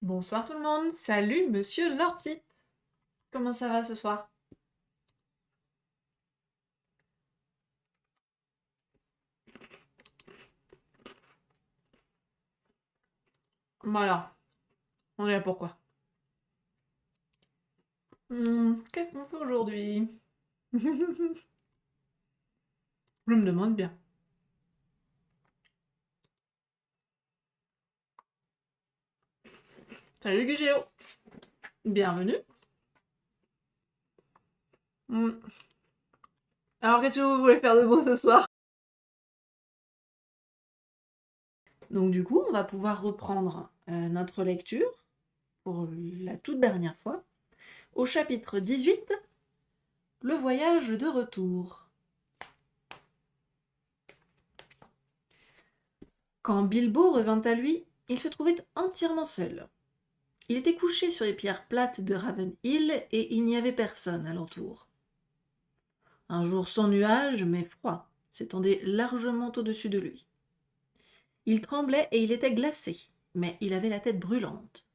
Bonsoir tout le monde, salut Monsieur Lorty. Comment ça va ce soir? Voilà, on est là pourquoi? Qu'est-ce qu'on fait aujourd'hui? Je me demande bien. Salut Gugéo, bienvenue. Hmm. Alors qu'est-ce que vous voulez faire de beau ce soir? Donc du coup, on va pouvoir reprendre notre lecture pour la toute dernière fois au chapitre 18, le voyage de retour. Quand Bilbo revint à lui, il se trouvait entièrement seul. Il était couché sur les pierres plates de Ravenhill et il n'y avait personne alentour. Un jour sans nuages, mais froid, s'étendait largement au-dessus de lui. Il tremblait et il était glacé, mais il avait la tête brûlante.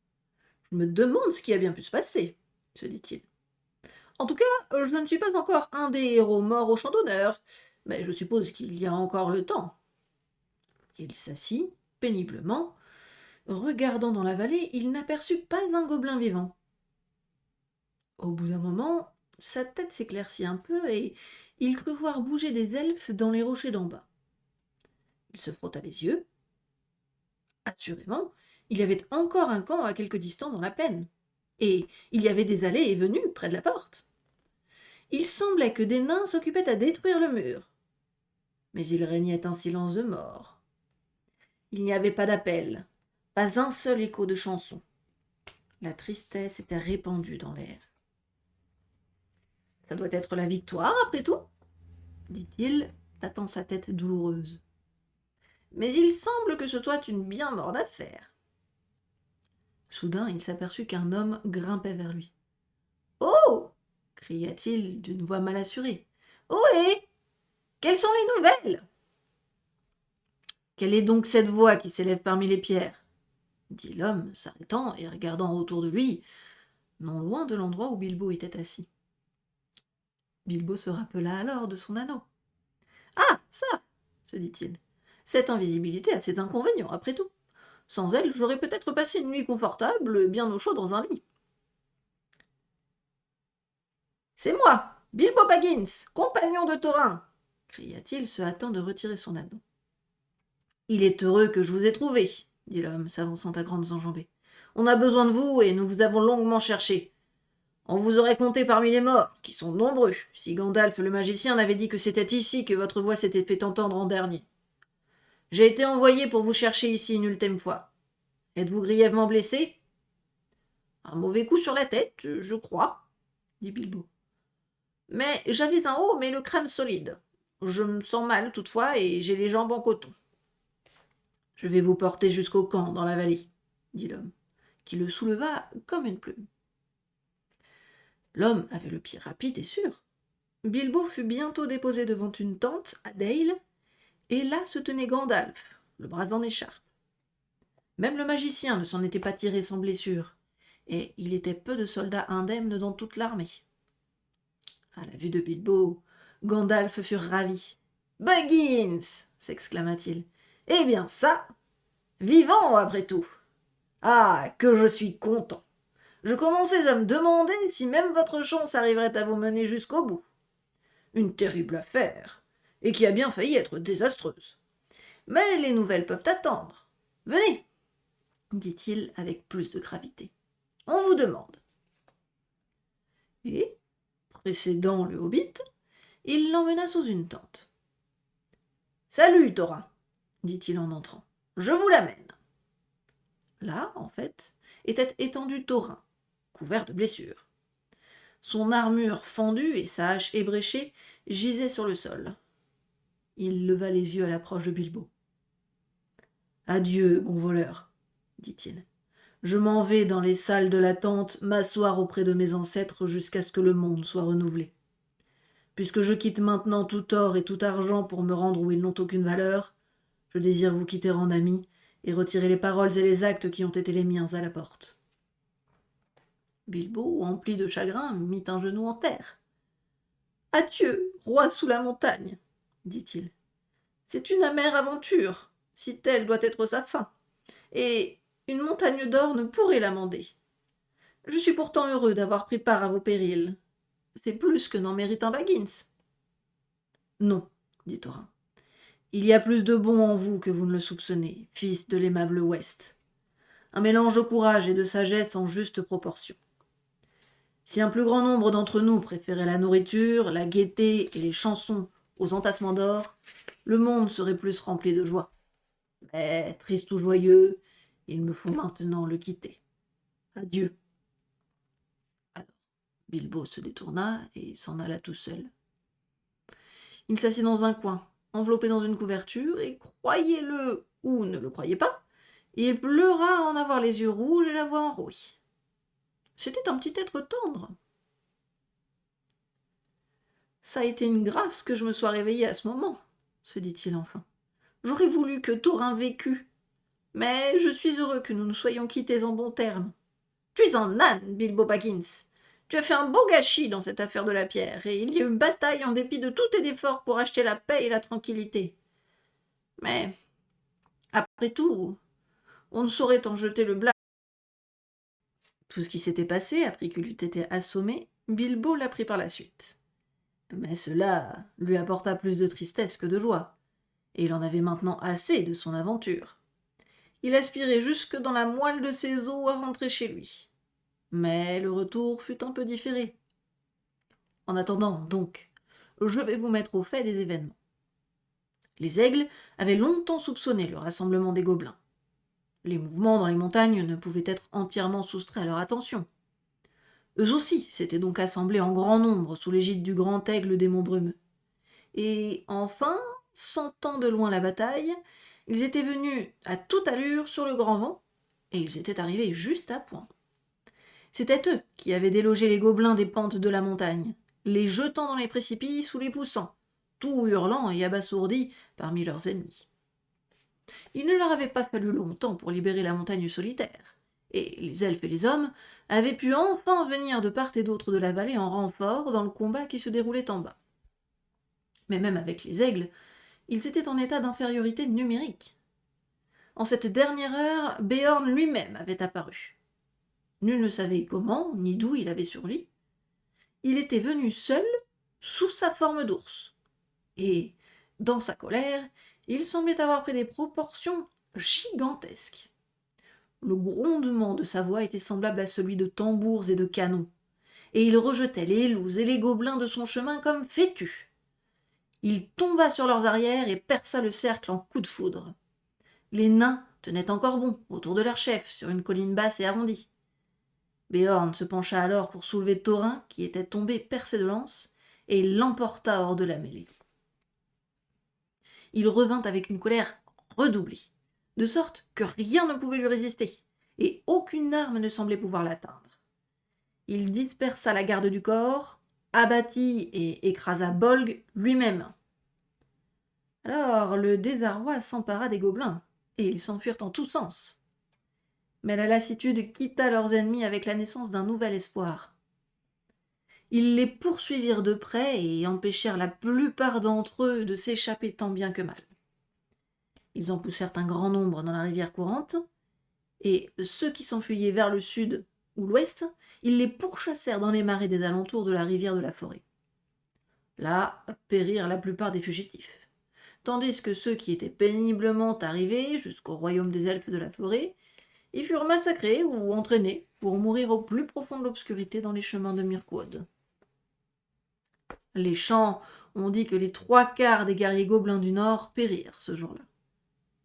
« Je me demande ce qui a bien pu se passer, » se dit-il. « En tout cas, je ne suis pas encore un des héros morts au champ d'honneur, mais je suppose qu'il y a encore le temps. » Il s'assit, péniblement. Regardant dans la vallée, il n'aperçut pas un gobelin vivant. Au bout d'un moment, sa tête s'éclaircit un peu et il crut voir bouger des elfes dans les rochers d'en bas. Il se frotta les yeux. Assurément, il y avait encore un camp à quelque distance dans la plaine, et il y avait des allées et venues près de la porte. Il semblait que des nains s'occupaient à détruire le mur. Mais il régnait un silence de mort. Il n'y avait pas d'appel, pas un seul écho de chanson. La tristesse était répandue dans l'air. « Ça doit être la victoire, après tout, » dit-il, tâtant sa tête douloureuse. « Mais il semble que ce soit une bien morne affaire. » Soudain, il s'aperçut qu'un homme grimpait vers lui. « Oh » cria-t-il d'une voix mal assurée. « Ohé ! Quelles sont les nouvelles ?»« Quelle est donc cette voix qui s'élève parmi les pierres ?» dit l'homme, s'arrêtant et regardant autour de lui, non loin de l'endroit où Bilbo était assis. Bilbo se rappela alors de son anneau. « Ah, ça !» se dit-il. « Cette invisibilité a ses inconvénients, après tout. Sans elle, j'aurais peut-être passé une nuit confortable, bien au chaud dans un lit. »« C'est moi, Bilbo Baggins, compagnon de Thorin !» cria-t-il, se hâtant de retirer son anneau. « Il est heureux que je vous ai trouvé, » dit l'homme, s'avançant à grandes enjambées. « On a besoin de vous et nous vous avons longuement cherché. On vous aurait compté parmi les morts, qui sont nombreux, si Gandalf le magicien n'avait dit que c'était ici que votre voix s'était fait entendre en dernier. J'ai été envoyé pour vous chercher ici une ultime fois. Êtes-vous grièvement blessé ? » « Un mauvais coup sur la tête, je crois, » dit Bilbo. « Mais j'avais un haut, mais le crâne solide. Je me sens mal toutefois et j'ai les jambes en coton. »« Je vais vous porter jusqu'au camp, dans la vallée, » dit l'homme, qui le souleva comme une plume. L'homme avait le pied rapide et sûr. Bilbo fut bientôt déposé devant une tente à Dale, et là se tenait Gandalf, le bras en écharpe. Même le magicien ne s'en était pas tiré sans blessure, et il était peu de soldats indemnes dans toute l'armée. À la vue de Bilbo, Gandalf fut ravi. « Baggins !» s'exclama-t-il. « Eh bien ça, vivant après tout. Ah, que je suis content. Je commençais à me demander si même votre chance arriverait à vous mener jusqu'au bout. Une terrible affaire, et qui a bien failli être désastreuse. Mais les nouvelles peuvent attendre. Venez, dit-il avec plus de gravité. On vous demande. » Et, précédant le hobbit, il l'emmena sous une tente. « Salut, Thorin, dit-il en entrant. Je vous l'amène. » Là, en fait, était étendu Thorin, couvert de blessures. Son armure fendue et sa hache ébréchée gisaient sur le sol. Il leva les yeux à l'approche de Bilbo. « Adieu, bon voleur, dit-il. Je m'en vais dans les salles de la tente m'asseoir auprès de mes ancêtres jusqu'à ce que le monde soit renouvelé. Puisque je quitte maintenant tout or et tout argent pour me rendre où ils n'ont aucune valeur, je désire vous quitter en ami et retirer les paroles et les actes qui ont été les miens à la porte. Bilbo, empli de chagrin, mit un genou en terre. « Adieu, roi sous la montagne, dit-il. C'est une amère aventure, si telle doit être sa fin, et une montagne d'or ne pourrait l'amender. Je suis pourtant heureux d'avoir pris part à vos périls. C'est plus que n'en mérite un Baggins. »« Non, dit Thorin. Il y a plus de bon en vous que vous ne le soupçonnez, fils de l'aimable Ouest. Un mélange de courage et de sagesse en juste proportion. Si un plus grand nombre d'entre nous préférait la nourriture, la gaieté et les chansons aux entassements d'or, le monde serait plus rempli de joie. Mais, triste ou joyeux, il me faut maintenant le quitter. Adieu. » Alors, Bilbo se détourna et s'en alla tout seul. Il s'assit dans un coin, enveloppé dans une couverture, et croyez-le ou ne le croyez pas, il pleura à en avoir les yeux rouges et la voix enrouée. C'était un petit être tendre. « Ça a été une grâce que je me sois réveillé à ce moment, » se dit-il enfin. « J'aurais voulu que Thorin vécût, mais je suis heureux que nous nous soyons quittés en bons termes. Tu es un âne, Bilbo Baggins. Tu as fait un beau gâchis dans cette affaire de la pierre, et il y a eu bataille en dépit de tous tes efforts pour acheter la paix et la tranquillité. Mais, après tout, on ne saurait t'en jeter le blâme. » Tout ce qui s'était passé, après qu'il eut été assommé, Bilbo l'apprit par la suite. Mais cela lui apporta plus de tristesse que de joie, et il en avait maintenant assez de son aventure. Il aspirait jusque dans la moelle de ses os à rentrer chez lui. Mais le retour fut un peu différé. En attendant, donc, je vais vous mettre au fait des événements. Les aigles avaient longtemps soupçonné le rassemblement des gobelins. Les mouvements dans les montagnes ne pouvaient être entièrement soustraits à leur attention. Eux aussi s'étaient donc assemblés en grand nombre sous l'égide du grand aigle des monts brumeux. Et enfin, sentant de loin la bataille, ils étaient venus à toute allure sur le grand vent, et ils étaient arrivés juste à point. C'étaient eux qui avaient délogé les gobelins des pentes de la montagne, les jetant dans les précipices ou les poussant, tout hurlant et abasourdis parmi leurs ennemis. Il ne leur avait pas fallu longtemps pour libérer la montagne solitaire, et les elfes et les hommes avaient pu enfin venir de part et d'autre de la vallée en renfort dans le combat qui se déroulait en bas. Mais même avec les aigles, ils étaient en état d'infériorité numérique. En cette dernière heure, Béorn lui-même avait apparu. Nul ne savait comment ni d'où il avait surgi. Il était venu seul, sous sa forme d'ours. Et, dans sa colère, il semblait avoir pris des proportions gigantesques. Le grondement de sa voix était semblable à celui de tambours et de canons, et il rejetait les loups et les gobelins de son chemin comme fétus. Il tomba sur leurs arrières et perça le cercle en coups de foudre. Les nains tenaient encore bon autour de leur chef sur une colline basse et arrondie. Béorn se pencha alors pour soulever Thorin, qui était tombé percé de lance, et l'emporta hors de la mêlée. Il revint avec une colère redoublée, de sorte que rien ne pouvait lui résister, et aucune arme ne semblait pouvoir l'atteindre. Il dispersa la garde du corps, abattit et écrasa Bolg lui-même. Alors le désarroi s'empara des gobelins, et ils s'enfuirent en tous sens. Mais la lassitude quitta leurs ennemis avec la naissance d'un nouvel espoir. Ils les poursuivirent de près et empêchèrent la plupart d'entre eux de s'échapper tant bien que mal. Ils en poussèrent un grand nombre dans la rivière courante, et ceux qui s'enfuyaient vers le sud ou l'ouest, ils les pourchassèrent dans les marais des alentours de la rivière de la forêt. Là périrent la plupart des fugitifs, tandis que ceux qui étaient péniblement arrivés jusqu'au royaume des elfes de la forêt, ils furent massacrés ou entraînés pour mourir au plus profond de l'obscurité dans les chemins de Mirkwood. Les chants ont dit que les 3/4 des guerriers gobelins du Nord périrent ce jour-là.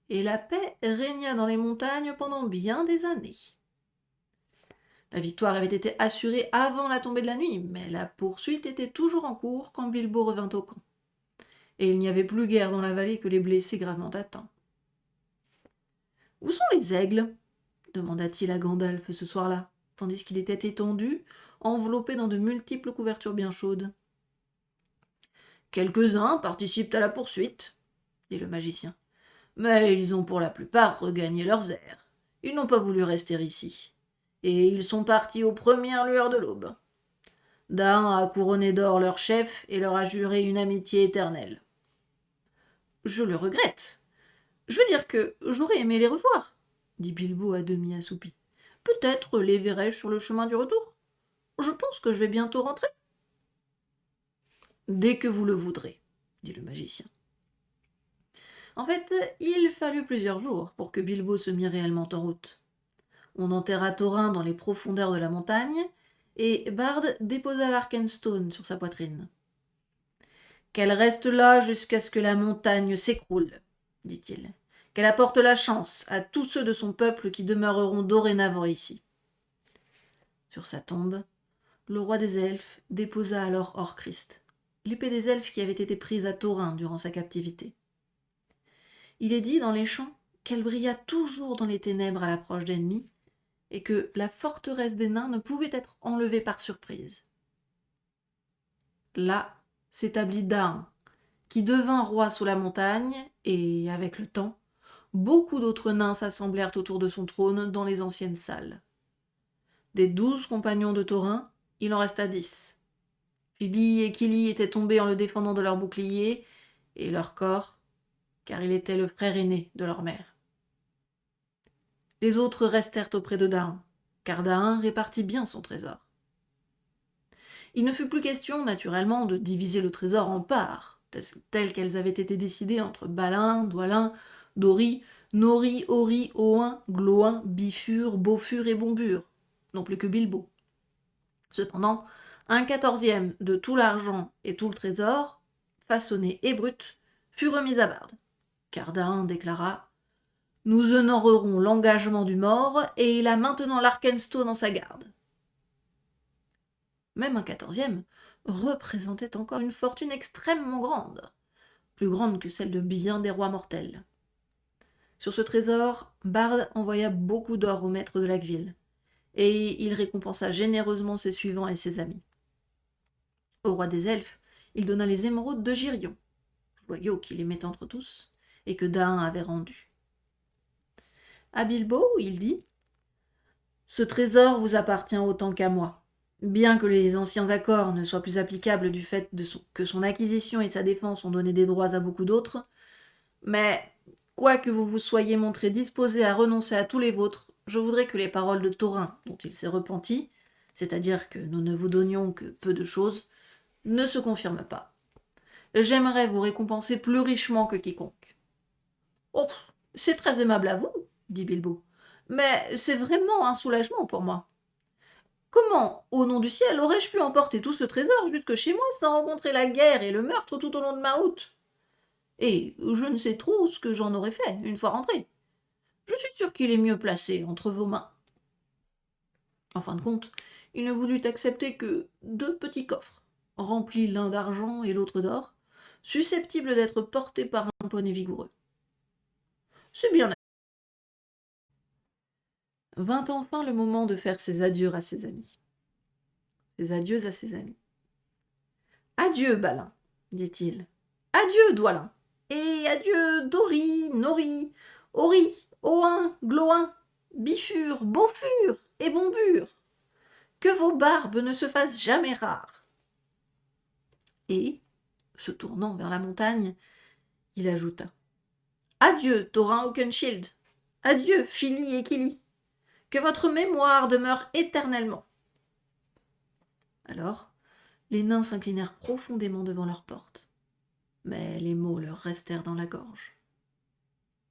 Et la paix régna dans les montagnes pendant bien des années. La victoire avait été assurée avant la tombée de la nuit, mais la poursuite était toujours en cours quand Bilbo revint au camp. Et il n'y avait plus guère dans la vallée que les blessés gravement atteints. « Où sont les aigles ?» demanda-t-il à Gandalf ce soir-là, tandis qu'il était étendu, enveloppé dans de multiples couvertures bien chaudes. « Quelques-uns participent à la poursuite, dit le magicien. Mais ils ont pour la plupart regagné leurs airs. Ils n'ont pas voulu rester ici. Et ils sont partis aux premières lueurs de l'aube. Dain a couronné d'or leur chef et leur a juré une amitié éternelle. Je le regrette. Je veux dire que j'aurais aimé les revoir, dit Bilbo à demi assoupi. Peut-être les verrai-je sur le chemin du retour. Je pense que je vais bientôt rentrer. Dès que vous le voudrez, dit le magicien. En fait, il fallut plusieurs jours pour que Bilbo se mît réellement en route. On enterra Thorin dans les profondeurs de la montagne, et Bard déposa l'Arkenstone sur sa poitrine. « Qu'elle reste là jusqu'à ce que la montagne s'écroule, » dit-il. « Qu'elle apporte la chance à tous ceux de son peuple qui demeureront dorénavant ici. » Sur sa tombe, le roi des elfes déposa alors Orcrist, l'épée des elfes qui avait été prise à Thorin durant sa captivité. Il est dit dans les chants qu'elle brilla toujours dans les ténèbres à l'approche d'ennemis, et que la forteresse des nains ne pouvait être enlevée par surprise. Là s'établit Dain, qui devint roi sous la montagne, et, avec le temps, beaucoup d'autres nains s'assemblèrent autour de son trône dans les anciennes salles. Des 12 compagnons de Thorin, il en resta 10. Fili et Kili étaient tombés en le défendant de leur bouclier, et leur corps, car il était le frère aîné de leur mère. Les autres restèrent auprès de Dain, car Dain répartit bien son trésor. Il ne fut plus question, naturellement, de diviser le trésor en parts, telles qu'elles avaient été décidées entre Balin, Dwalin, Dori, Nori, Ori, Oin, Gloin, Bifur, Beaufur et Bombur, non plus que Bilbo. Cependant, 1/14 de tout l'argent et tout le trésor, façonné et brut, fut remis à Bard, car Dain déclara « Nous honorerons l'engagement du mort, et il a maintenant l'Arkenstone en sa garde. » Même 1/14 représentait encore une fortune extrêmement grande, plus grande que celle de bien des rois mortels. Sur ce trésor, Bard envoya beaucoup d'or au maître de la ville, et il récompensa généreusement ses suivants et ses amis. Au roi des elfes, il donna les émeraudes de Girion, joyau qu'il aimait entre tous, et que Dain avait rendu. À Bilbo, il dit « Ce trésor vous appartient autant qu'à moi. Bien que les anciens accords ne soient plus applicables du fait que son acquisition et sa défense ont donné des droits à beaucoup d'autres, mais quoique vous vous soyez montré disposé à renoncer à tous les vôtres, je voudrais que les paroles de Thorin, dont il s'est repenti, c'est-à-dire que nous ne vous donnions que peu de choses, ne se confirment pas. J'aimerais vous récompenser plus richement que quiconque. »« Oh, c'est très aimable à vous, » dit Bilbo, « mais c'est vraiment un soulagement pour moi. Comment, au nom du ciel, aurais-je pu emporter tout ce trésor jusque chez moi sans rencontrer la guerre et le meurtre tout au long de ma route? Et je ne sais trop ce que j'en aurais fait une fois rentré. Je suis sûr qu'il est mieux placé entre vos mains. » En fin de compte, il ne voulut accepter que 2 petits coffres, remplis l'un d'argent et l'autre d'or, susceptibles d'être portés par un poney vigoureux. C'est bien. Vint enfin le moment de faire ses adieux à ses amis. Ses adieux à ses amis. « Adieu, Balin, dit-il. Adieu, Dwalin. Et adieu, Dori, Nori, Ori, Oin, Gloin, Bifur, Beaufur et Bombur. Que vos barbes ne se fassent jamais rares. » Et, se tournant vers la montagne, il ajouta « Adieu, Thorin Oakenshield. Adieu, Fili et Kili. Que votre mémoire demeure éternellement. » Alors, les nains s'inclinèrent profondément devant leur porte, mais les mots leur restèrent dans la gorge.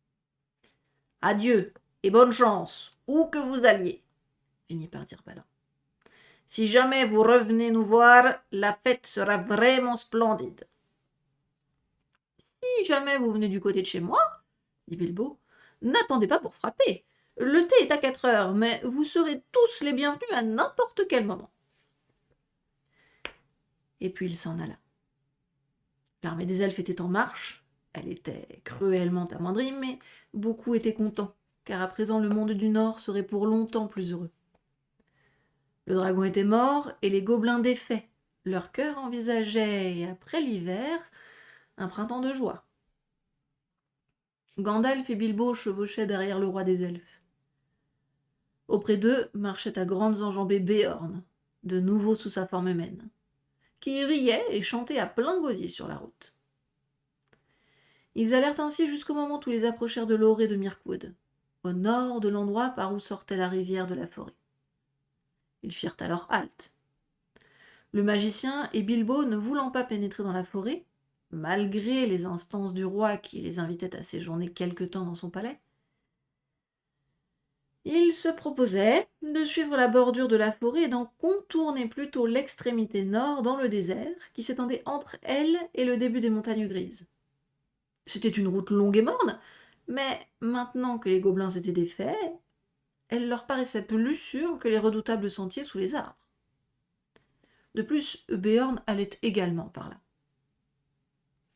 « Adieu, et bonne chance, où que vous alliez, » finit par dire Balin. « Si jamais vous revenez nous voir, la fête sera vraiment splendide. »« Si jamais vous venez du côté de chez moi, » dit Bilbo, « n'attendez pas pour frapper. Le thé est à 4 heures, mais vous serez tous les bienvenus à n'importe quel moment. » Et puis il s'en alla. L'armée des elfes était en marche, elle était cruellement amoindrie, mais beaucoup étaient contents, car à présent le monde du Nord serait pour longtemps plus heureux. Le dragon était mort, et les gobelins défaits. Leur cœur envisageait, après l'hiver, un printemps de joie. Gandalf et Bilbo chevauchaient derrière le roi des elfes. Auprès d'eux marchait à grandes enjambées Béorn, de nouveau sous sa forme humaine, qui riait et chantait à plein gosier sur la route. Ils allèrent ainsi jusqu'au moment où ils approchèrent de l'orée de Mirkwood, au nord de l'endroit par où sortait la rivière de la forêt. Ils firent alors halte. Le magicien et Bilbo, ne voulant pas pénétrer dans la forêt, malgré les instances du roi qui les invitait à séjourner quelque temps dans son palais, ils se proposaient de suivre la bordure de la forêt et d'en contourner plutôt l'extrémité nord dans le désert qui s'étendait entre elle et le début des montagnes grises. C'était une route longue et morne, mais maintenant que les gobelins étaient défaits, elle leur paraissait plus sûre que les redoutables sentiers sous les arbres. De plus, Béorn allait également par là.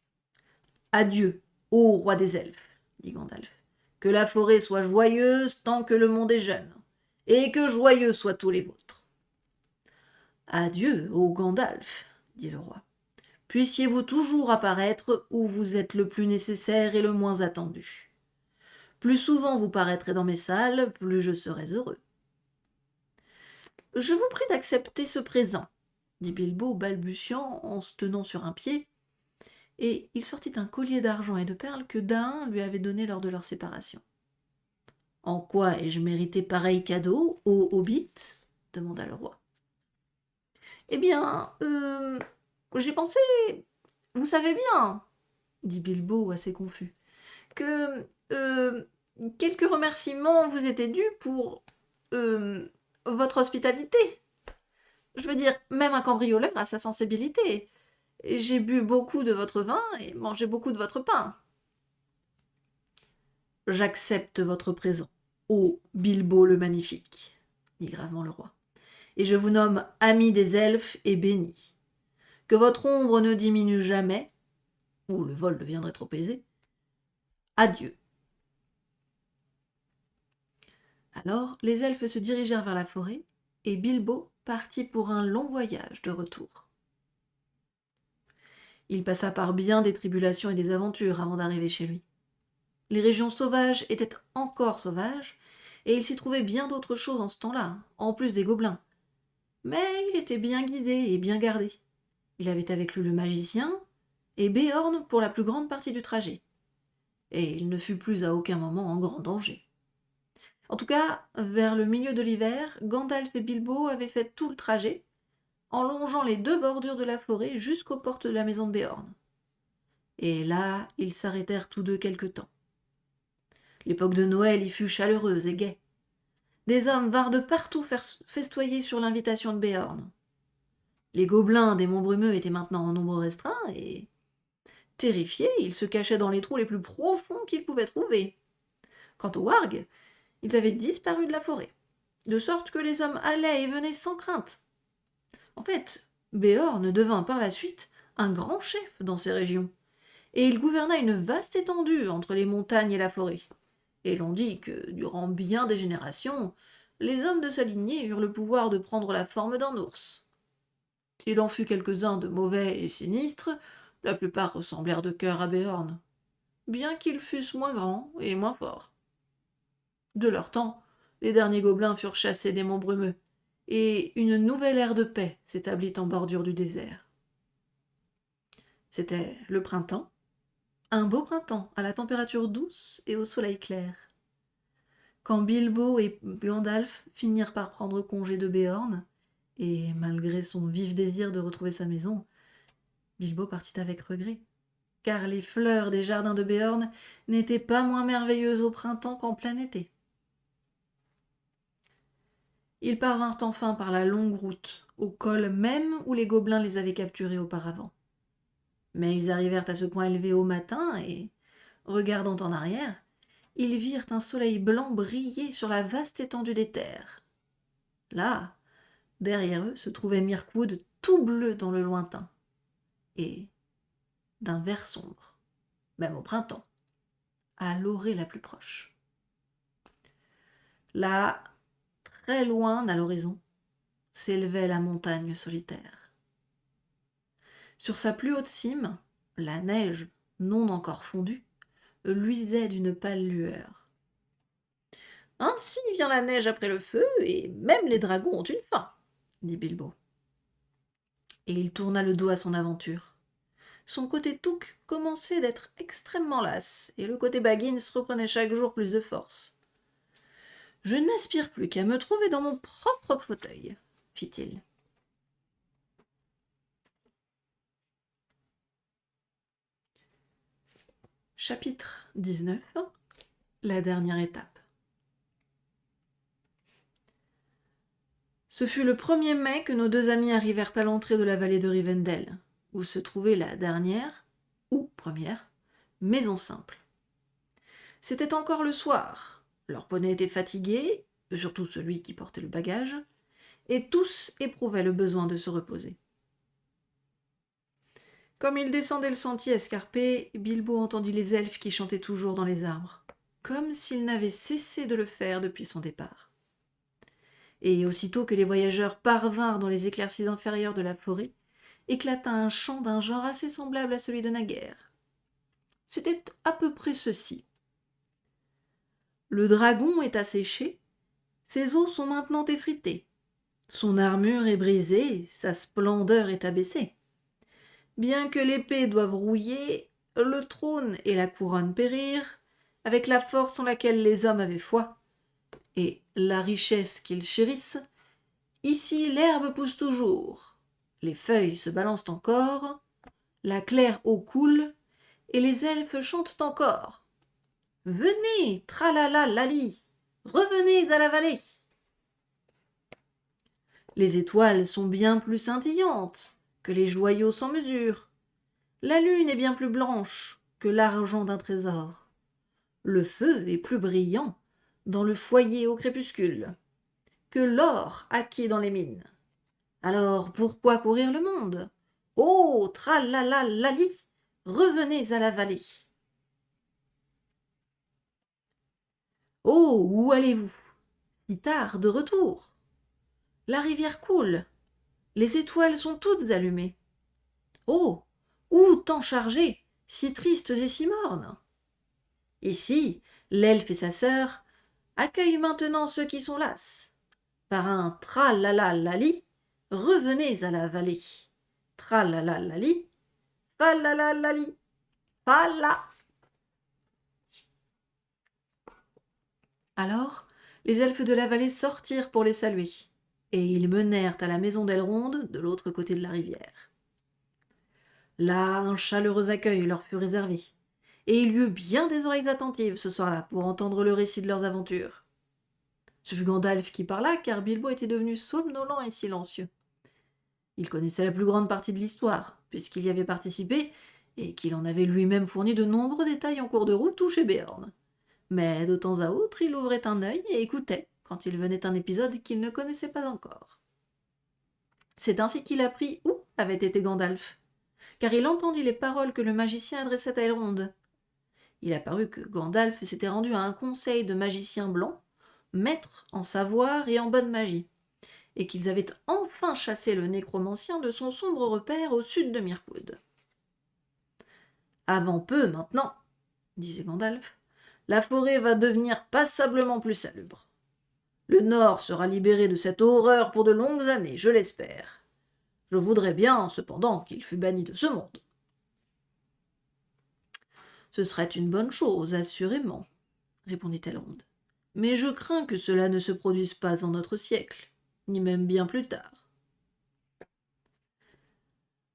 « Adieu, ô roi des elfes, dit Gandalf. Que la forêt soit joyeuse tant que le monde est jeune, et que joyeux soient tous les vôtres. »« Adieu, ô Gandalf, dit le roi. Puissiez-vous toujours apparaître où vous êtes le plus nécessaire et le moins attendu. Plus souvent vous paraîtrez dans mes salles, plus je serai heureux. »« Je vous prie d'accepter ce présent, dit Bilbo, balbutiant en se tenant sur un pied, et il sortit un collier d'argent et de perles que Dain lui avait donné lors de leur séparation. « En quoi ai-je mérité pareil cadeau, ô hobbit ?» demanda le roi. « Eh bien, j'ai pensé, vous savez bien, dit Bilbo assez confus, que quelques remerciements vous étaient dus pour votre hospitalité. Je veux dire, même un cambrioleur a sa sensibilité. J'ai bu beaucoup de votre vin et mangé beaucoup de votre pain. »« J'accepte votre présent, ô Bilbo le Magnifique, dit gravement le roi, et je vous nomme ami des elfes et béni. Que votre ombre ne diminue jamais, ou le vol deviendrait trop aisé. Adieu. » Alors les elfes se dirigèrent vers la forêt, et Bilbo partit pour un long voyage de retour. Il passa par bien des tribulations et des aventures avant d'arriver chez lui. Les régions sauvages étaient encore sauvages, et il s'y trouvait bien d'autres choses en ce temps-là, en plus des gobelins. Mais il était bien guidé et bien gardé. Il avait avec lui le magicien, et Béorn pour la plus grande partie du trajet. Et il ne fut plus à aucun moment en grand danger. En tout cas, vers le milieu de l'hiver, Gandalf et Bilbo avaient fait tout le trajet, en longeant les deux bordures de la forêt jusqu'aux portes de la maison de Béorn. Et là, ils s'arrêtèrent tous deux quelque temps. L'époque de Noël y fut chaleureuse et gaie. Des hommes vinrent de partout festoyer sur l'invitation de Béorn. Les gobelins des monts brumeux étaient maintenant en nombre restreint, et, terrifiés, ils se cachaient dans les trous les plus profonds qu'ils pouvaient trouver. Quant aux wargs, ils avaient disparu de la forêt, de sorte que les hommes allaient et venaient sans crainte. En fait, Béorn devint par la suite un grand chef dans ces régions, et il gouverna une vaste étendue entre les montagnes et la forêt. Et l'on dit que, durant bien des générations, les hommes de sa lignée eurent le pouvoir de prendre la forme d'un ours. S'il en fut quelques-uns de mauvais et sinistres, la plupart ressemblèrent de cœur à Béorn, bien qu'ils fussent moins grands et moins forts. De leur temps, les derniers gobelins furent chassés des monts brumeux, et une nouvelle ère de paix s'établit en bordure du désert. C'était le printemps, un beau printemps à la température douce et au soleil clair. Quand Bilbo et Gandalf finirent par prendre congé de Béorn, et malgré son vif désir de retrouver sa maison, Bilbo partit avec regret, car les fleurs des jardins de Béorn n'étaient pas moins merveilleuses au printemps qu'en plein été. Ils parvinrent enfin par la longue route, au col même où les gobelins les avaient capturés auparavant. Mais ils arrivèrent à ce point élevé au matin, et, regardant en arrière, ils virent un soleil blanc briller sur la vaste étendue des terres. Là, derrière eux, se trouvait Mirkwood tout bleu dans le lointain, et d'un vert sombre, même au printemps, à l'orée la plus proche. Là, très loin à l'horizon, s'élevait la montagne solitaire. Sur sa plus haute cime, la neige, non encore fondue, luisait d'une pâle lueur. « Ainsi vient la neige après le feu, et même les dragons ont une fin, » dit Bilbo. Et il tourna le dos à son aventure. Son côté Touk commençait d'être extrêmement lasse, et le côté Baggins reprenait chaque jour plus de force. « Je n'aspire plus qu'à me trouver dans mon propre fauteuil, » fit-il. Chapitre 19. La dernière étape. Ce fut le 1er mai que nos 2 amis arrivèrent à l'entrée de la vallée de Rivendell, où se trouvait la dernière, ou première, maison simple. C'était encore le soir, leur poney était fatigué, surtout celui qui portait le bagage, et tous éprouvaient le besoin de se reposer. Comme ils descendaient le sentier escarpé, Bilbo entendit les elfes qui chantaient toujours dans les arbres, comme s'ils n'avaient cessé de le faire depuis son départ. Et aussitôt que les voyageurs parvinrent dans les éclaircies inférieures de la forêt, éclata un chant d'un genre assez semblable à celui de naguère. C'était à peu près ceci. Le dragon est asséché, ses os sont maintenant effrités, son armure est brisée, sa splendeur est abaissée. Bien que l'épée doive rouiller, le trône et la couronne périr, avec la force en laquelle les hommes avaient foi, et la richesse qu'ils chérissent, ici l'herbe pousse toujours, les feuilles se balancent encore, la claire eau coule, et les elfes chantent encore. Venez, tralala lali, revenez à la vallée. Les étoiles sont bien plus scintillantes que les joyaux sans mesure. La lune est bien plus blanche que l'argent d'un trésor. Le feu est plus brillant dans le foyer au crépuscule que l'or hacké dans les mines. Alors pourquoi courir le monde? Oh, tralala lali, revenez à la vallée. Oh, où allez-vous? Si tard de retour. La rivière coule, les étoiles sont toutes allumées. Oh, où tant chargées, si tristes et si mornes? Ici, l'elfe et sa sœur accueillent maintenant ceux qui sont lasses. Par un tralala lali, revenez à la vallée. Tralala lali, falala lali, fala. Alors, les elfes de la vallée sortirent pour les saluer, et ils menèrent à la maison d'Elrond de l'autre côté de la rivière. Là, un chaleureux accueil leur fut réservé, et il y eut bien des oreilles attentives ce soir-là pour entendre le récit de leurs aventures. Ce fut Gandalf qui parla, car Bilbo était devenu somnolent et silencieux. Il connaissait la plus grande partie de l'histoire, puisqu'il y avait participé, et qu'il en avait lui-même fourni de nombreux détails en cours de route ou chez Béorn. Mais de temps à autre, il ouvrait un œil et écoutait, quand il venait un épisode qu'il ne connaissait pas encore. C'est ainsi qu'il apprit où avait été Gandalf, car il entendit les paroles que le magicien adressait à Elrond. Il apparut que Gandalf s'était rendu à un conseil de magiciens blancs, maîtres en savoir et en bonne magie, et qu'ils avaient enfin chassé le nécromancien de son sombre repère au sud de Mirkwood. « Avant peu, maintenant, » disait Gandalf, « la forêt va devenir passablement plus salubre. Le Nord sera libéré de cette horreur pour de longues années, je l'espère. Je voudrais bien, cependant, qu'il fût banni de ce monde. » « Ce serait une bonne chose, assurément, » répondit Elrond. « Mais je crains que cela ne se produise pas en notre siècle, ni même bien plus tard. »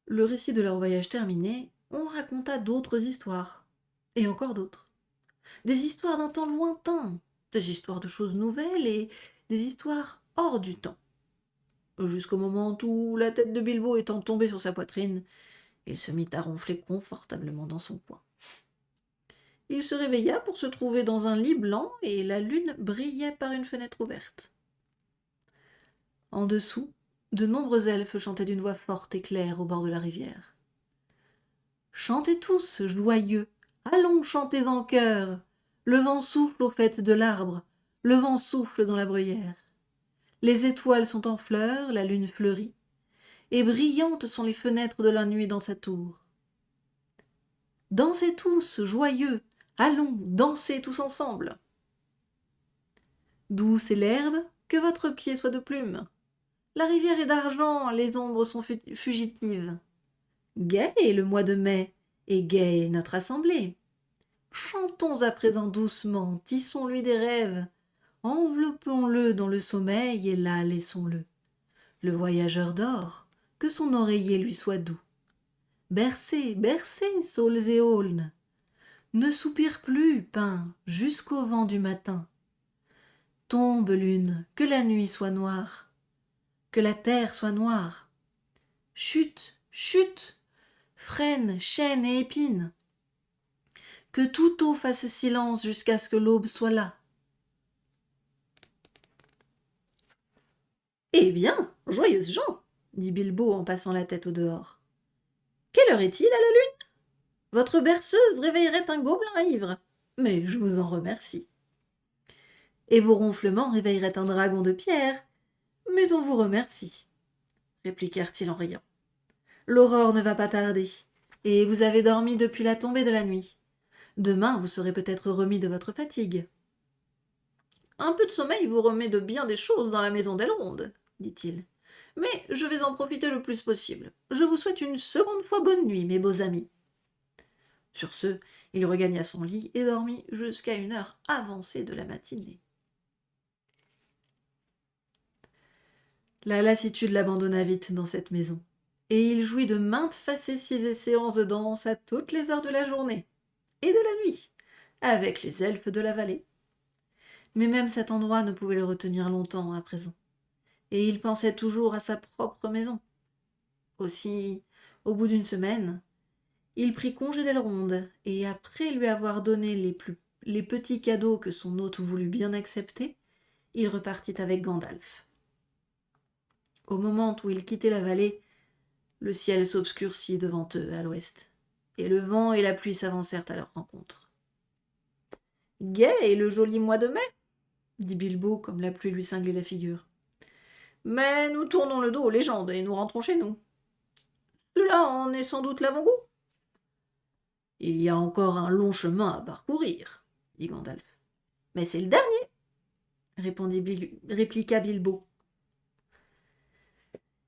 Le récit de leur voyage terminé, on raconta d'autres histoires, et encore d'autres. Des histoires d'un temps lointain, des histoires de choses nouvelles et des histoires hors du temps. Jusqu'au moment où, la tête de Bilbo étant tombée sur sa poitrine, il se mit à ronfler confortablement dans son coin. Il se réveilla pour se trouver dans un lit blanc et la lune brillait par une fenêtre ouverte. En dessous, de nombreux elfes chantaient d'une voix forte et claire au bord de la rivière. « Chantez tous, joyeux, allons chanter en chœur. Le vent souffle au faîte de l'arbre, le vent souffle dans la bruyère. Les étoiles sont en fleurs, la lune fleurit, et brillantes sont les fenêtres de la nuit dans sa tour. Dansez tous, joyeux, Allons, dansez tous ensemble. Douce est l'herbe, que votre pied soit de plume. La rivière est d'argent, les ombres sont fugitives. Gai est le mois de mai, et gaie est notre assemblée. Chantons à présent doucement, tissons-lui des rêves. Enveloppons-le dans le sommeil, et là laissons-le. Le voyageur dort, que son oreiller lui soit doux. Bercez, bercez, saules et aulnes. Ne soupire plus, pin, jusqu'au vent du matin. Tombe, lune, que la nuit soit noire, que la terre soit noire. Chute, chute, frêne, chêne et épine. Que toute eau fasse silence jusqu'à ce que l'aube soit là. Eh bien, joyeuses gens, dit Bilbo en passant la tête au dehors. Quelle heure est-il à la lune? Votre berceuse réveillerait un gobelin ivre, mais je vous en remercie. Et vos ronflements réveilleraient un dragon de pierre, mais on vous remercie, répliquèrent-ils en riant. L'aurore ne va pas tarder, et vous avez dormi depuis la tombée de la nuit. Demain, vous serez peut-être remis de votre fatigue. Un peu de sommeil vous remet de bien des choses dans la maison d'Elrond, dit-il. Mais je vais en profiter le plus possible. Je vous souhaite une seconde fois bonne nuit, mes beaux amis. Sur ce, il regagna son lit et dormit jusqu'à une heure avancée de la matinée. La lassitude l'abandonna vite dans cette maison, et il jouit de maintes facéties et séances de danse à toutes les heures de la journée et de la nuit, avec les elfes de la vallée. Mais même cet endroit ne pouvait le retenir longtemps à présent, et il pensait toujours à sa propre maison. Aussi, au bout d'une semaine, il prit congé d'Elrond, et après lui avoir donné les petits cadeaux que son hôte voulut bien accepter, il repartit avec Gandalf. Au moment où ils quittaient la vallée, le ciel s'obscurcit devant eux à l'ouest, et le vent et la pluie s'avancèrent à leur rencontre. « Gai est le joli mois de mai, » dit Bilbo comme la pluie lui cinglait la figure. « Mais nous tournons le dos aux légendes et nous rentrons chez nous. Cela en est sans doute l'avant-goût. »« Il y a encore un long chemin à parcourir, » dit Gandalf. « Mais c'est le dernier, répliqua Bilbo.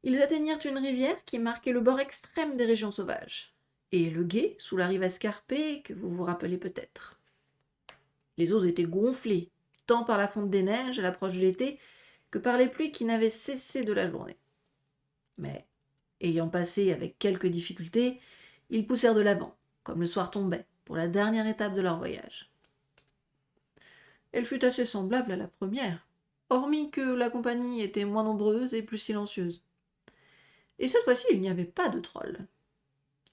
Ils atteignirent une rivière qui marquait le bord extrême des régions sauvages, et le gué sous la rive escarpée que vous vous rappelez peut-être. Les eaux étaient gonflées, tant par la fonte des neiges à l'approche de l'été que par les pluies qui n'avaient cessé de la journée. Mais, ayant passé avec quelques difficultés, ils poussèrent de l'avant, comme le soir tombait, pour la dernière étape de leur voyage. Elle fut assez semblable à la première, hormis que la compagnie était moins nombreuse et plus silencieuse. Et cette fois-ci, il n'y avait pas de troll.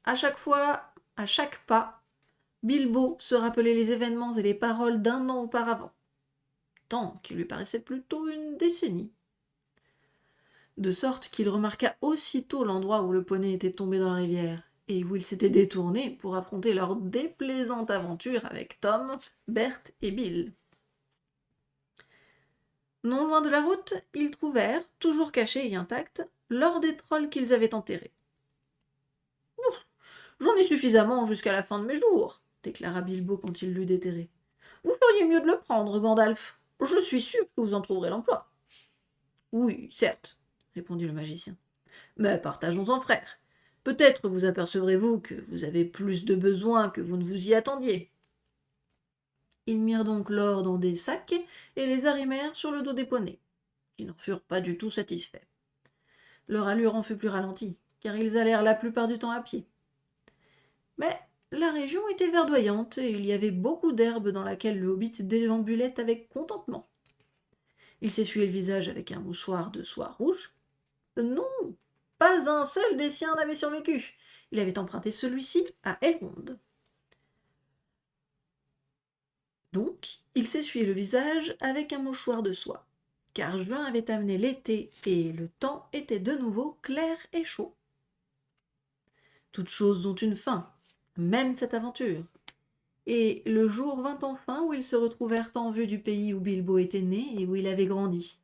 À chaque fois, à chaque pas, Bilbo se rappelait les événements et les paroles d'un an auparavant, temps qui lui paraissait plutôt une décennie. De sorte qu'il remarqua aussitôt l'endroit où le poney était tombé dans la rivière, et où il s'était détourné pour affronter leur déplaisante aventure avec Tom, Berth et Bill. Non loin de la route, ils trouvèrent, toujours cachés et intacts, l'or des trolls qu'ils avaient enterrés. « J'en ai suffisamment jusqu'à la fin de mes jours, » déclara Bilbo quand il l'eut déterré. « Vous feriez mieux de le prendre, Gandalf. Je suis sûr que vous en trouverez l'emploi. »« Oui, certes, » répondit le magicien. « Mais partageons-en, frère. Peut-être vous apercevrez-vous que vous avez plus de besoins que vous ne vous y attendiez. » Ils mirent donc l'or dans des sacs et les arrimèrent sur le dos des poneys, qui n'en furent pas du tout satisfaits. Leur allure en fut plus ralentie, car ils allèrent la plupart du temps à pied. Mais la région était verdoyante et il y avait beaucoup d'herbe dans laquelle le hobbit déambulait avec contentement. Il s'essuyait le visage avec un mouchoir de soie rouge. Non, pas un seul des siens n'avait survécu. Il avait emprunté celui-ci à Elrond. Donc, il s'essuyait le visage avec un mouchoir de soie, car juin avait amené l'été et le temps était de nouveau clair et chaud. Toutes choses ont une fin, même cette aventure. Et le jour vint enfin où ils se retrouvèrent en vue du pays où Bilbo était né et où il avait grandi,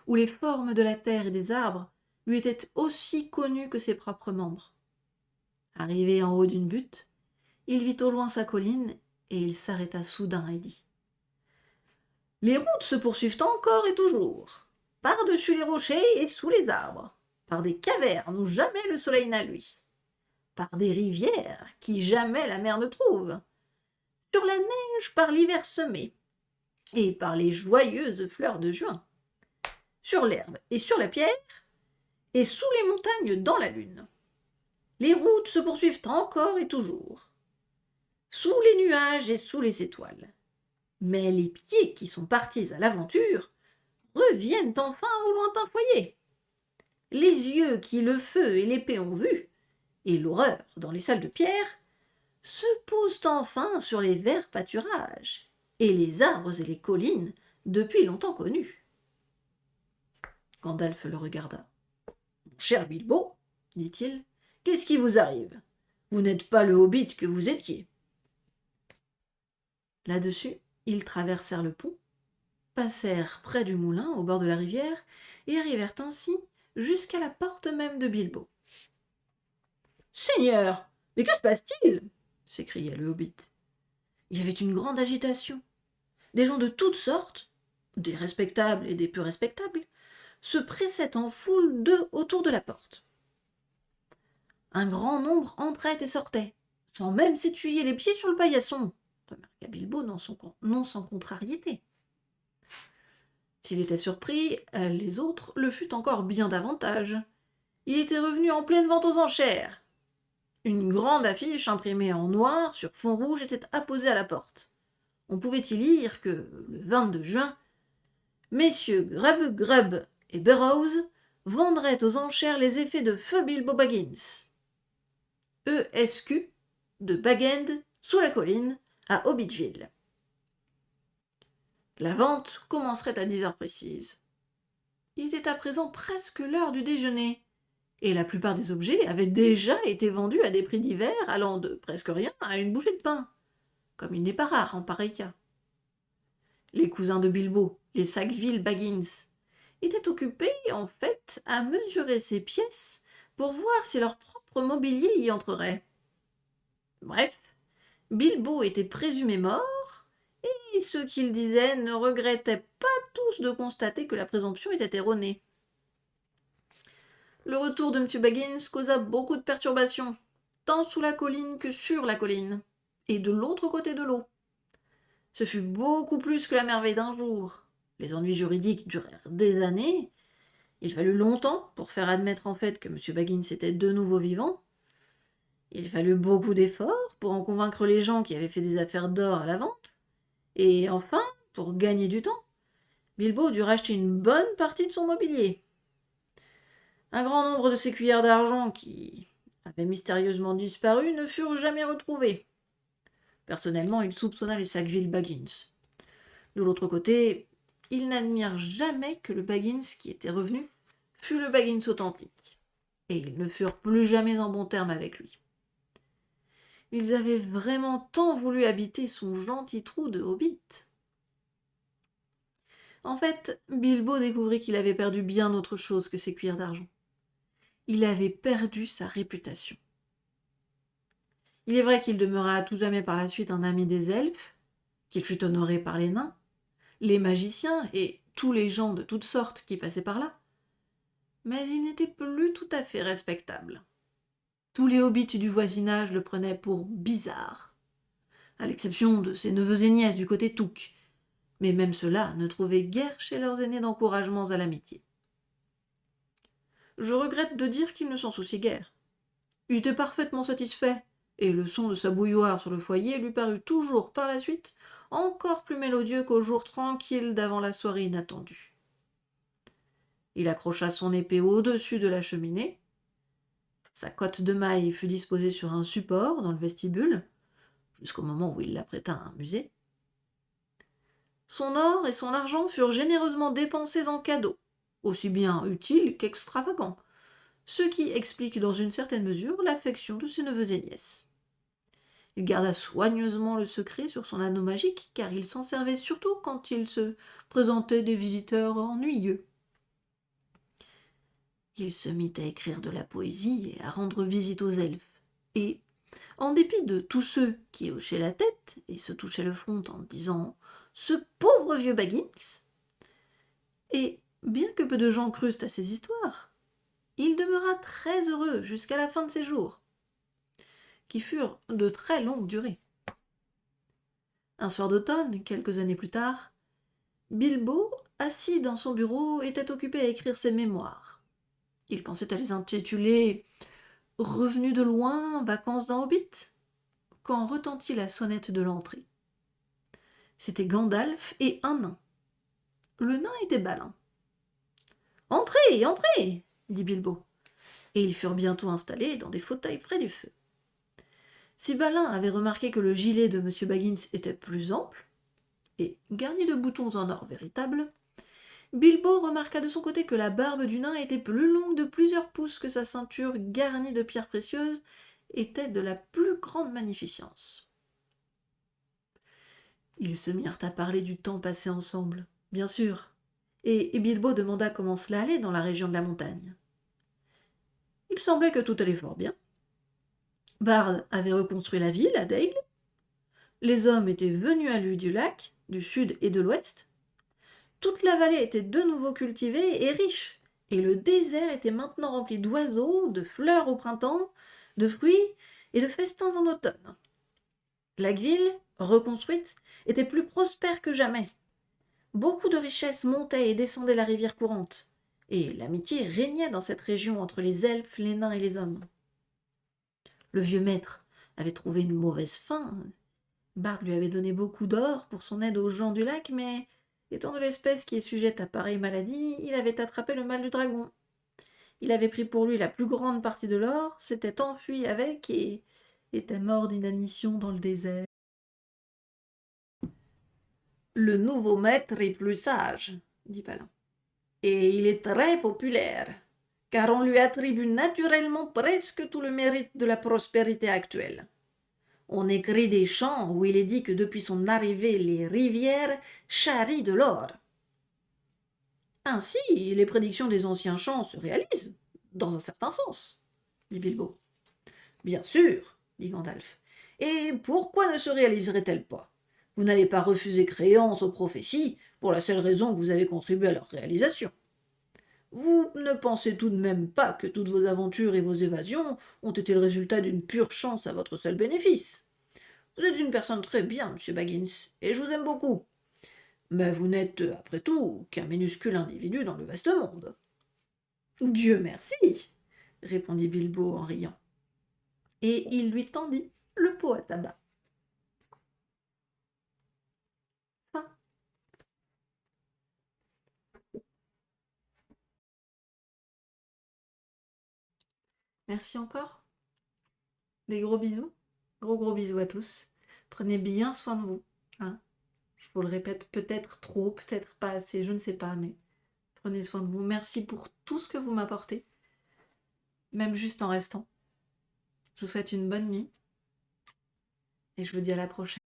où les formes de la terre et des arbres lui étaient aussi connues que ses propres membres. Arrivé en haut d'une butte, il vit au loin sa colline et il s'arrêta soudain et dit: « Les routes se poursuivent encore et toujours, par-dessus les rochers et sous les arbres, par des cavernes où jamais le soleil n'a luit, par des rivières qui jamais la mer ne trouve, sur la neige par l'hiver semé, et par les joyeuses fleurs de juin, sur l'herbe et sur la pierre, et sous les montagnes dans la lune. Les routes se poursuivent encore et toujours, sous les nuages et sous les étoiles. Mais les pieds qui sont partis à l'aventure reviennent enfin au lointain foyer. Les yeux qui le feu et l'épée ont vu, et l'horreur dans les salles de pierre, se posent enfin sur les verts pâturages, et les arbres et les collines depuis longtemps connus. » Gandalf le regarda. « Mon cher Bilbo, dit-il, qu'est-ce qui vous arrive? Vous n'êtes pas le hobbit que vous étiez. » Là-dessus, ils traversèrent le pont, passèrent près du moulin au bord de la rivière et arrivèrent ainsi jusqu'à la porte même de Bilbo. « Seigneur, mais que se passe-t-il » s'écria le hobbit. Il y avait une grande agitation. Des gens de toutes sortes, des respectables et des peu respectables, se pressaient en foule autour de la porte. Un grand nombre entrait et sortait, sans même s'essuyer les pieds sur le paillasson, remarqua Bilbo non sans contrariété. S'il était surpris, les autres le furent encore bien davantage. Il était revenu en pleine vente aux enchères. Une grande affiche imprimée en noir sur fond rouge était apposée à la porte. On pouvait y lire que, le 22 juin, messieurs Grubb et Burrows vendraient aux enchères les effets de feu Bilbo Baggins. ESQ de Bag End, sous la colline, à Hobbitville. La vente commencerait à 10 heures précises. Il était à présent presque l'heure du déjeuner, et la plupart des objets avaient déjà été vendus à des prix divers allant de presque rien à une bouchée de pain, comme il n'est pas rare en pareil cas. Les cousins de Bilbo, les Sackville Baggins, étaient occupés, en fait, à mesurer ces pièces pour voir si leur propre mobilier y entrerait. Bref, Bilbo était présumé mort, et ceux qui le disaient ne regrettaient pas tous de constater que la présomption était erronée. Le retour de M. Baggins causa beaucoup de perturbations, tant sous la colline que sur la colline, et de l'autre côté de l'eau. Ce fut beaucoup plus que la merveille d'un jour. Les ennuis juridiques durèrent des années. Il fallut longtemps pour faire admettre en fait que M. Baggins était de nouveau vivant. Il fallut beaucoup d'efforts pour en convaincre les gens qui avaient fait des affaires d'or à la vente. Et enfin, pour gagner du temps, Bilbo dut racheter une bonne partie de son mobilier. Un grand nombre de ses cuillères d'argent qui avaient mystérieusement disparu ne furent jamais retrouvées. Personnellement, il soupçonna les Sackville Baggins. De l'autre côté, ils n'admirent jamais que le Baggins qui était revenu fût le Baggins authentique, et ils ne furent plus jamais en bons termes avec lui. Ils avaient vraiment tant voulu habiter son gentil trou de hobbit. En fait, Bilbo découvrit qu'il avait perdu bien autre chose que ses cuillères d'argent. Il avait perdu sa réputation. Il est vrai qu'il demeura à tout jamais par la suite un ami des elfes, qu'il fut honoré par les nains, les magiciens et tous les gens de toutes sortes qui passaient par là. Mais il n'était plus tout à fait respectable. Tous les hobbits du voisinage le prenaient pour bizarre, à l'exception de ses neveux et nièces du côté Touk, mais même ceux-là ne trouvaient guère chez leurs aînés d'encouragements à l'amitié. Je regrette de dire qu'il ne s'en souciait guère. Il était parfaitement satisfait, et le son de sa bouilloire sur le foyer lui parut toujours par la suite encore plus mélodieux qu'au jour tranquille d'avant la soirée inattendue. Il accrocha son épée au-dessus de la cheminée. Sa cotte de maille fut disposée sur un support dans le vestibule, jusqu'au moment où il l'apprêta à un musée. Son or et son argent furent généreusement dépensés en cadeaux, aussi bien utiles qu'extravagants, ce qui explique dans une certaine mesure l'affection de ses neveux et nièces. Il garda soigneusement le secret sur son anneau magique, car il s'en servait surtout quand il se présentait des visiteurs ennuyeux. Il se mit à écrire de la poésie et à rendre visite aux elfes, et, En dépit de tous ceux qui hochaient la tête et se touchaient le front en disant « Ce pauvre vieux Baggins !» Et bien que peu de gens crussent à ces histoires, il demeura très heureux jusqu'à la fin de ses jours, qui furent de très longue durée. Un soir d'automne, quelques années plus tard, Bilbo, assis dans son bureau, était occupé à écrire ses mémoires. Il pensait à les intituler « Revenus de loin, vacances d'un hobbit » quand retentit la sonnette de l'entrée. C'était Gandalf et un nain. Le nain était Balin. « Entrez, entrez !» dit Bilbo, et ils furent bientôt installés dans des fauteuils près du feu. Si Balin avait remarqué que le gilet de M. Baggins était plus ample, et garni de boutons en or véritable, Bilbo remarqua de son côté que la barbe du nain était plus longue de plusieurs pouces, que sa ceinture garnie de pierres précieuses était de la plus grande magnificence. Ils se mirent à parler du temps passé ensemble, bien sûr, et Bilbo demanda comment cela allait dans la région de la montagne. Il semblait que tout allait fort bien. Bard avait reconstruit la ville, à Daigle. Les hommes étaient venus à lui du lac, du sud et de l'ouest. Toute la vallée était de nouveau cultivée et riche, et le désert était maintenant rempli d'oiseaux, de fleurs au printemps, de fruits et de festins en automne. Lagueville, reconstruite, était plus prospère que jamais. Beaucoup de richesses montaient et descendaient la rivière courante, et l'amitié régnait dans cette région entre les elfes, les nains et les hommes. Le vieux maître avait trouvé une mauvaise fin. Bard lui avait donné beaucoup d'or pour son aide aux gens du lac, mais étant de l'espèce qui est sujette à pareille maladie, il avait attrapé le mal du dragon. Il avait pris pour lui la plus grande partie de l'or, s'était enfui avec et était mort d'inanition dans le désert. Le nouveau maître est plus sage, dit Balin, et il est très populaire, car on lui attribue naturellement presque tout le mérite de la prospérité actuelle. On écrit des chants où il est dit que depuis son arrivée, les rivières charrient de l'or. Ainsi, les prédictions des anciens chants se réalisent, dans un certain sens, dit Bilbo. Bien sûr, dit Gandalf. Et pourquoi ne se réaliseraient-elles pas? Vous n'allez pas refuser créance aux prophéties pour la seule raison que vous avez contribué à leur réalisation. Vous ne pensez tout de même pas que toutes vos aventures et vos évasions ont été le résultat d'une pure chance à votre seul bénéfice. Vous êtes une personne très bien, monsieur Baggins, et je vous aime beaucoup. Mais vous n'êtes, après tout, qu'un minuscule individu dans le vaste monde. Dieu merci, répondit Bilbo en riant. Et il lui tendit le pot à tabac. Fin. Merci encore. Des gros bisous. Gros bisous à tous. Prenez bien soin de vous. Hein. Je vous le répète, peut-être trop, peut-être pas assez, je ne sais pas, mais prenez soin de vous. Merci pour tout ce que vous m'apportez, même juste en restant. Je vous souhaite une bonne nuit et je vous dis à la prochaine.